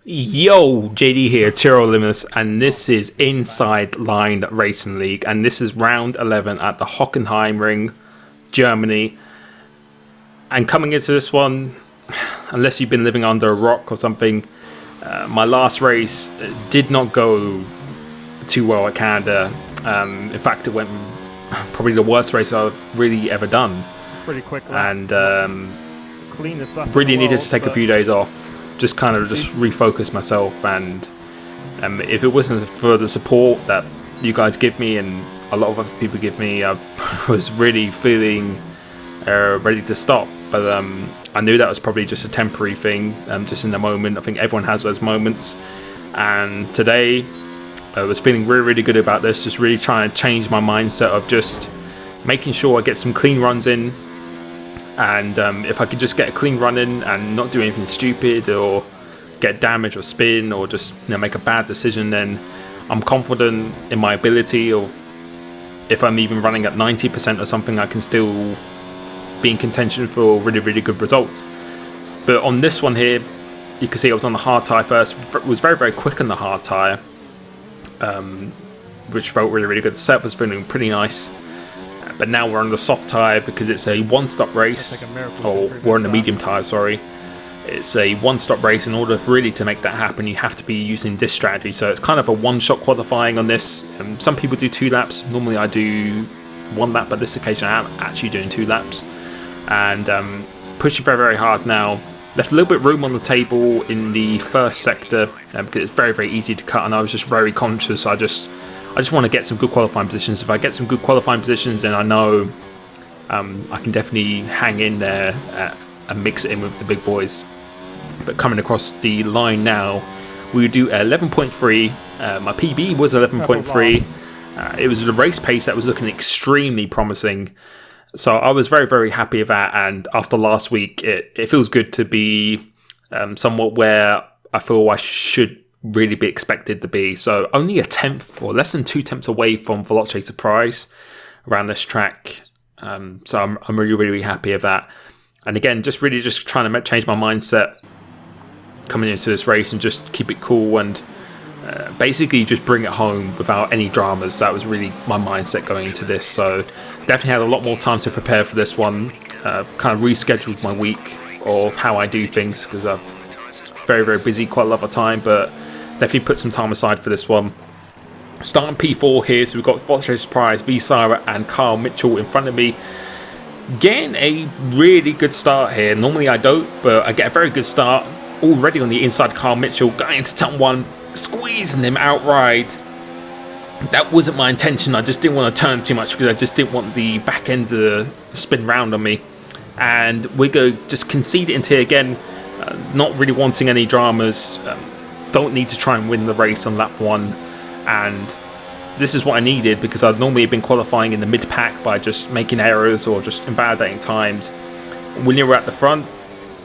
Yo, JD here, Tiro Limitless, and this is Inside Line Racing League, and this is round 11 at the Hockenheimring, Germany. And coming into this one, unless you've been living under a rock or something, my last race did not go too well at Canada. In fact, it went probably the worst race I've really ever done. Pretty quick lap. And Clean this up really needed to take a few days off. Just kind of refocus myself, and if it wasn't for the support that you guys give me and a lot of other people give me, I was really feeling ready to stop. But I knew that was probably just a temporary thing, just in the moment. I think everyone has those moments, and today I was feeling really good about this, just really trying to change my mindset of just making sure I get some clean runs in. And if I could just get a clean run in and not do anything stupid or get damage or spin or just make a bad decision, then I'm confident in my ability of, if I'm even running at 90% or something, I can still be in contention for really good results. But on this one here, you can see I was on the hard tyre first. It was very quick on the hard tyre, which felt really good. The setup was feeling pretty nice. But now we're on the soft tyre because it's a one-stop race, or we're on the medium tyre, sorry. It's a one-stop race. In order for really to make that happen, you have to be using this strategy. So it's kind of a one-shot qualifying on this. Some people do 2 laps. Normally I do 1 lap, but this occasion I am actually doing 2 laps. And pushing very hard now. Left a little bit of room on the table in the first sector because it's very easy to cut, and I was just very conscious. I just want to get some good qualifying positions. If I get some good qualifying positions, then I know I can definitely hang in there and mix it in with the big boys. But coming across the line now, we do 11.3. My PB was 11.3. It was the race pace that was looking extremely promising. So I was very happy with that. And after last week, it feels good to be somewhat where I feel I should really be expected to be. So only a tenth or less than 2 tenths away from Veloce Surprise around this track. So I'm really happy with that. And again, just trying to change my mindset coming into this race and just keep it cool and basically just bring it home without any dramas. That was really my mindset going into this. So definitely had a lot more time to prepare for this one. Kind of rescheduled my week of how I do things because I'm very busy quite a lot of the time, but definitely put some time aside for this one. Starting P4 here, so we've got Veloce Surprise, V Sira and Carl Mitchell in front of me. Getting a really good start here. Normally I don't, but I get a very good start. Already on the inside, Carl Mitchell going into turn 1, squeezing him outright. That wasn't my intention. I just didn't want to turn too much because I just didn't want the back end to spin round on me. And we go just concede it into here again. Not really wanting any dramas. Don't need to try and win the race on lap 1, and this is what I needed because I'd normally been qualifying in the mid-pack by just making errors or just invalidating times. When you're at the front,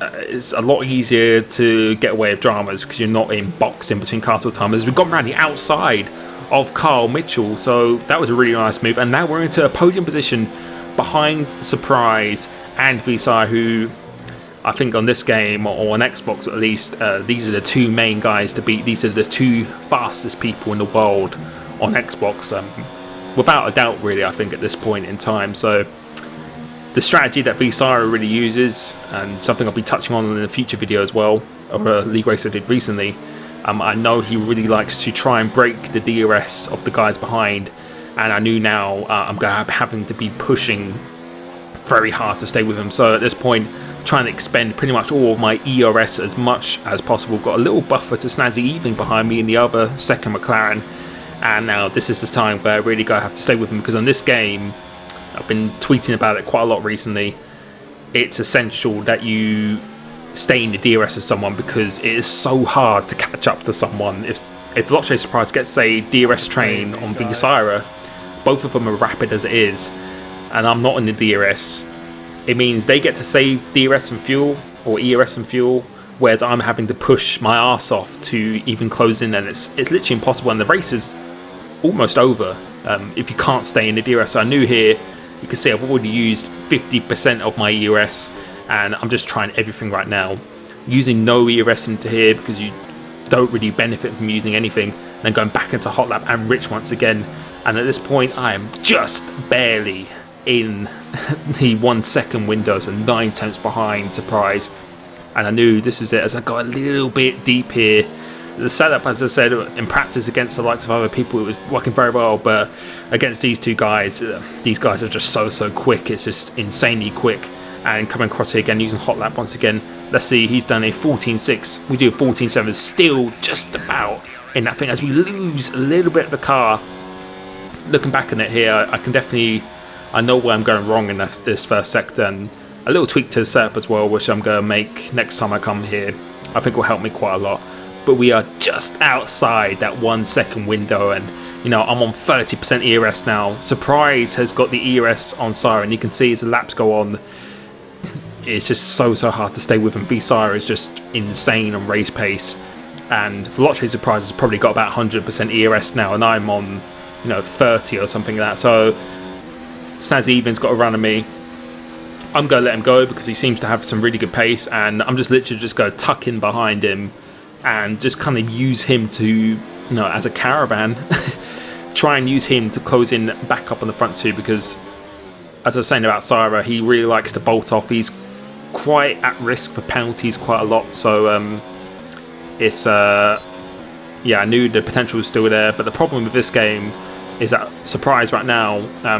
it's a lot easier to get away with dramas because you're not boxed in between castle timers. We've gone around the outside of Carl Mitchell, so that was a really nice move, and now we're into a podium position behind Surprise and Visar, who I think on this game, or on Xbox at least, these are the 2 main guys to beat. These are the 2 fastest people in the world on Xbox, without a doubt, really, I think, at this point in time. So the strategy that Visara really uses, and something I'll be touching on in a future video as well, or a league race I did recently, I know he really likes to try and break the DRS of the guys behind, and I knew now I'm having to be pushing very hard to stay with him. So at this point, trying to expend pretty much all of my ERS as much as possible. Got a little buffer to Snazzy Evening behind me in the other second McLaren, and now this is the time where I really have to stay with him, because on this game, I've been tweeting about it quite a lot recently, it's essential that you stay in the DRS of someone because it is so hard to catch up to someone. If Veloce Surprise gets a DRS train on Visira, both of them are rapid as it is, and I'm not in the DRS. It means they get to save DRS and fuel, or ERS and fuel, whereas I'm having to push my arse off to even close in, and it's literally impossible, and the race is almost over if you can't stay in the DRS. So I knew here, you can see I've already used 50% of my ERS, and I'm just trying everything right now. Using no ERS into here because you don't really benefit from using anything, and then going back into hot lap and rich once again. And at this point I am just barely in the 1 second window, so 9 tenths behind Surprise. And I knew this is it as I got a little bit deep here. The setup, as I said, in practice against the likes of other people, it was working very well, but against these two guys, these guys are just so quick. It's just insanely quick. And coming across here again using hot lap once again. Let's see, he's done a 14.6. We do a 14.7, still just about in that thing as we lose a little bit of the car. Looking back on it here, I can definitely, I know where I'm going wrong in this first sector, and a little tweak to the setup as well, which I'm going to make next time I come here. I think will help me quite a lot. But we are just outside that 1 second window, and you know, I'm on 30% ERS now. Surprise has got the ERS on Siren. You can see as the laps go on, it's just so hard to stay with him. V-Sire is just insane on race pace, and Veloce Surprise has probably got about 100% ERS now, and I'm on, you know, 30 or something like that. So Snazzy Even's got a run of me. I'm going to let him go because he seems to have some really good pace, and I'm just literally just going to tuck in behind him and just kind of use him to, you know, as a caravan, try and use him to close in back up on the front too, because as I was saying about Syra, he really likes to bolt off. He's quite at risk for penalties quite a lot, so it's yeah, I knew the potential was still there, but the problem with this game is that Surprise right now,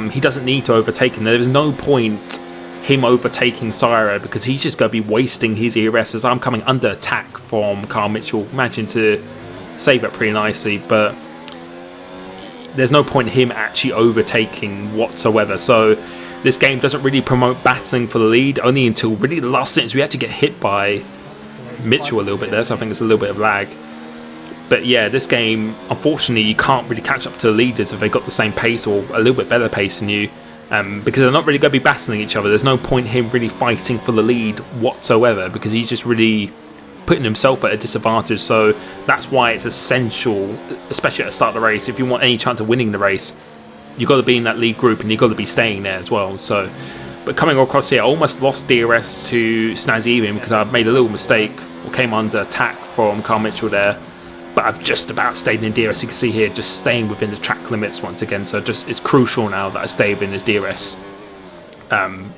he doesn't need to overtake him. There is no point him overtaking Syra because he's just going to be wasting his ERS as I'm coming under attack from Carl Mitchell, managing to save it pretty nicely, but there's no point in him actually overtaking whatsoever. So this game doesn't really promote battling for the lead, only until really the last sentence we had to get hit by Mitchell a little bit there, so I think there's a little bit of lag. But yeah, this game, unfortunately, you can't really catch up to the leaders if they've got the same pace or a little bit better pace than you, because they're not really going to be battling each other. There's no point in him really fighting for the lead whatsoever, because he's just really putting himself at a disadvantage. So that's why it's essential, especially at the start of the race, if you want any chance of winning the race, you've got to be in that lead group and you've got to be staying there as well. So, but coming across here, I almost lost DRS to Snazzy Even because I made a little mistake or came under attack from Carl Mitchell there. But I've just about stayed in DRS. You can see here, just staying within the track limits once again. So just it's crucial now that I stay within this DRS.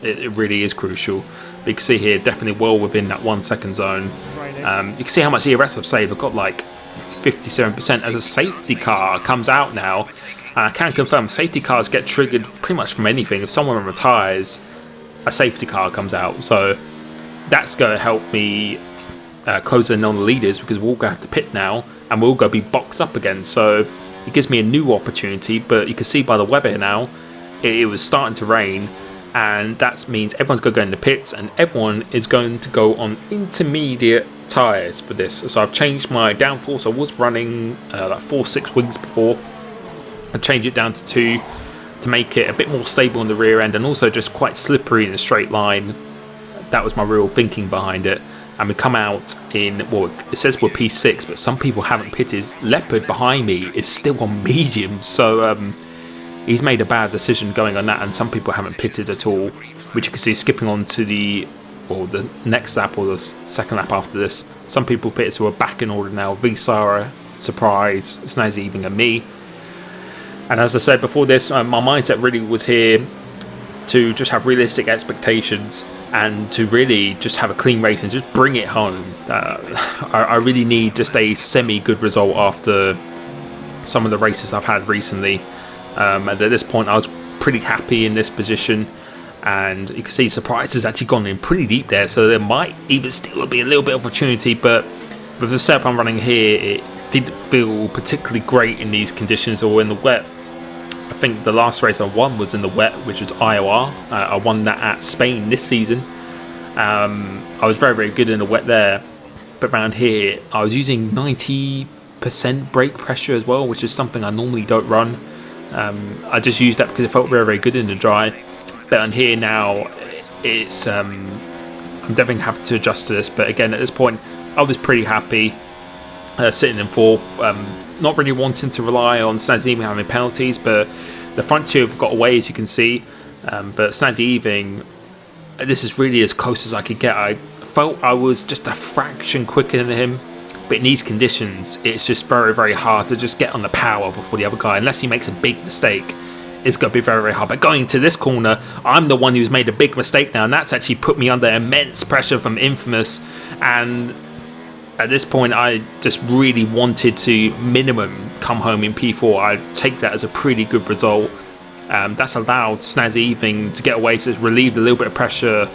It really is crucial. But you can see here, definitely well within that 1 second zone. You can see how much ERS I've saved. I've got like 57% as a safety car comes out now. I can confirm safety cars get triggered pretty much from anything. If someone retires, a safety car comes out. So that's going to help me close in on the leaders, because we'll go have to pit now and we'll go be boxed up again. So it gives me a new opportunity. But you can see by the weather now, it was starting to rain, and that means everyone's going to go in the pits and everyone is going to go on intermediate tyres for this. So I've changed my downforce. I was running like 4.6 wings before. I changed it down to 2 to make it a bit more stable on the rear end, and also just quite slippery in a straight line. That was my real thinking behind it. And we come out in, well, it says we're P6, but some people haven't pitted. Leopard behind me is still on medium, so he's made a bad decision going on that, and some people haven't pitted at all, which you can see skipping on to the next lap or the second lap after this. Some people pitted, so we're back in order now. V-Sara, Surprise, Snazzy Even, and me. And as I said before this, my mindset really was here to just have realistic expectations and to really just have a clean race and just bring it home. I really need just a semi-good result after some of the races I've had recently. And at this point, I was pretty happy in this position. And you can see Surprise has actually gone in pretty deep there, so there might even still be a little bit of opportunity. But with the setup I'm running here, it didn't feel particularly great in these conditions or in the wet. I think the last race I won was in the wet, which was Iowa. I won that at Spain this season. I was very good in the wet there. But around here, I was using 90% brake pressure as well, which is something I normally don't run. I just used that because it felt very good in the dry. But on here now, it's I'm definitely having to adjust to this. But again, at this point, I was pretty happy sitting in fourth. Not really wanting to rely on Snazzy Even having penalties, but the front two have got away, as you can see. But Snazzy Even, this is really as close as I could get. I felt I was just a fraction quicker than him, But in these conditions, it's just very, very hard to just get on the power before the other guy. Unless he makes a big mistake, it's going to be very, very hard. But going to this corner, I'm the one who's made a big mistake now, and that's actually put me under immense pressure from Infamous. And at this point, I just really wanted to minimum come home in P4. I take that as a pretty good result. That's allowed Snazzy Evening to get away, to relieve a little bit of pressure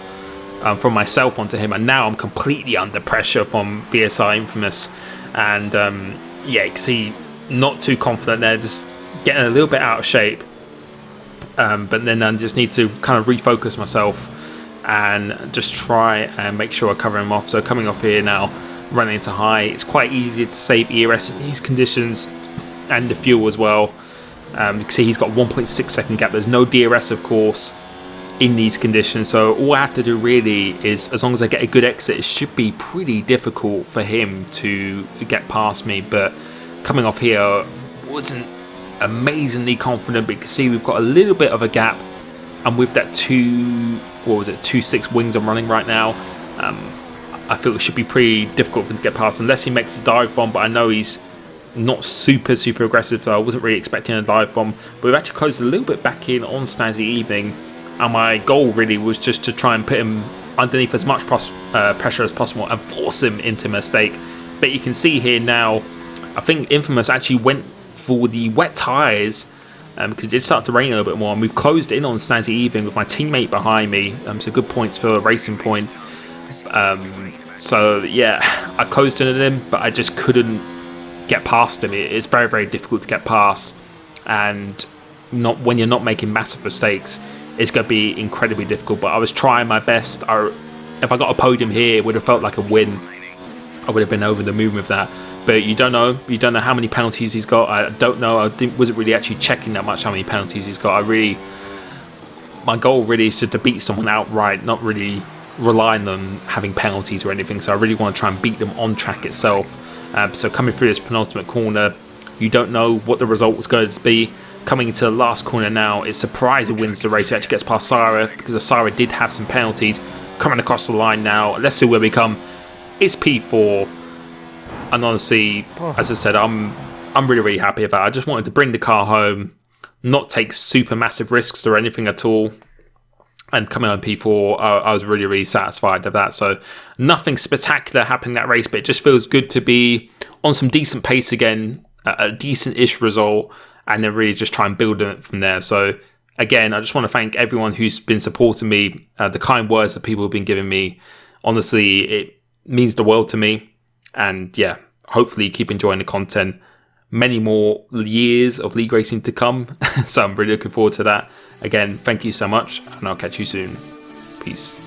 from myself onto him, and now I'm completely under pressure from BSI Infamous. And yeah, you can see not too confident there, just getting a little bit out of shape. But then I just need to kind of refocus myself and just try and make sure I cover him off. So coming off here now, running into high, it's quite easy to save ERS in these conditions, and the fuel as well. You can see he's got 1.6 second gap. There's no DRS, of course, in these conditions, so all I have to do really is, as long as I get a good exit, it should be pretty difficult for him to get past me. But coming off here, wasn't amazingly confident, but you can see we've got a little bit of a gap, and with that 2.6 wings I'm running right now, I feel it should be pretty difficult for him to get past unless he makes a dive bomb. But I know he's not super aggressive, so I wasn't really expecting a dive bomb. But we've actually closed a little bit back in on Snazzy Evening, and my goal really was just to try and put him underneath as much pressure as possible and force him into a mistake. But you can see here now, I think Infamous actually went for the wet tyres, because it did start to rain a little bit more, and we've closed in on Snazzy Evening with my teammate behind me, so good points for a racing point. So yeah, I closed in on him, but I just couldn't get past him. It's very, very difficult to get past, and not when you're not making massive mistakes, it's going to be incredibly difficult. But I was trying my best. If I got a podium here, it would have felt like a win. I would have been over the moon with that. But you don't know. You don't know how many penalties he's got. I don't know. I wasn't really actually checking that much how many penalties he's got. My goal really is to beat someone outright, not really relying on having penalties or anything. So I really want to try and beat them on track itself. So coming through this penultimate corner, you don't know what the result was going to be. Coming into the last corner now, it's Surprise who wins the race. He actually gets past Syrah, because Syrah did have some penalties. Coming across the line now, let's see where we come. It's P4, and honestly, as I said, I'm really, really happy about it. I just wanted to bring the car home, not take super massive risks or anything at all. And coming on P4, I was really, really satisfied with that. So nothing spectacular happened in that race, but it just feels good to be on some decent pace again, a decent-ish result, and then really just try and build it from there. So again, I just want to thank everyone who's been supporting me, the kind words that people have been giving me. Honestly, it means the world to me. And yeah, hopefully keep enjoying the content. Many more years of league racing to come. So I'm really looking forward to that. Again, thank you so much, and I'll catch you soon. Peace.